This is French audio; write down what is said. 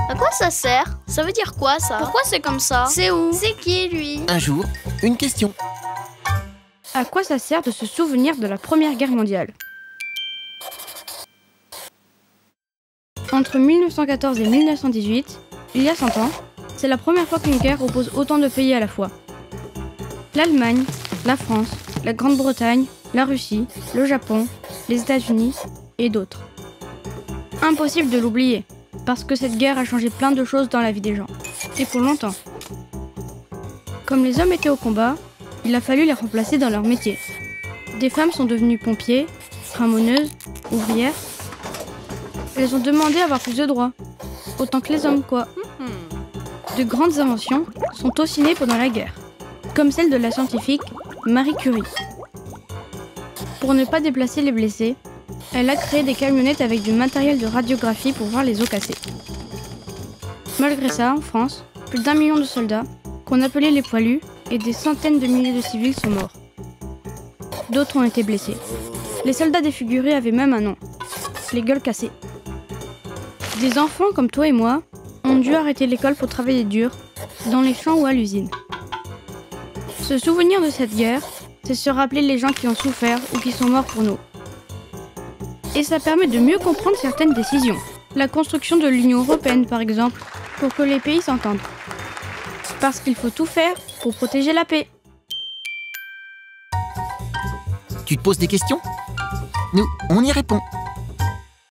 À quoi ça sert? Ça veut dire quoi ça? Pourquoi c'est comme ça? C'est où? C'est qui lui? Un jour, une question. À quoi ça sert de se souvenir de la Première Guerre mondiale? Entre 1914 et 1918, il y a 100 ans, c'est la première fois qu'une guerre oppose autant de pays à la fois. L'Allemagne, la France, la Grande-Bretagne, la Russie, le Japon, les États-Unis et d'autres. Impossible de l'oublier, parce que cette guerre a changé plein de choses dans la vie des gens, et pour longtemps. Comme les hommes étaient au combat, il a fallu les remplacer dans leur métier. Des femmes sont devenues pompiers, ramoneuses, ouvrières. Elles ont demandé à avoir plus de droits, autant que les hommes quoi. De grandes inventions sont aussi nées pendant la guerre, comme celle de la scientifique Marie Curie. Pour ne pas déplacer les blessés, elle a créé des camionnettes avec du matériel de radiographie pour voir les os cassés. Malgré ça, en France, plus d'1 million de soldats, qu'on appelait les poilus, et des centaines de milliers de civils sont morts. D'autres ont été blessés. Les soldats défigurés avaient même un nom, les gueules cassées. Des enfants comme toi et moi ont dû arrêter l'école pour travailler dur, dans les champs ou à l'usine. Se souvenir de cette guerre, c'est se rappeler les gens qui ont souffert ou qui sont morts pour nous. Et ça permet de mieux comprendre certaines décisions. La construction de l'Union européenne par exemple, pour que les pays s'entendent. Parce qu'il faut tout faire pour protéger la paix. Tu te poses des questions? Nous, on y répond.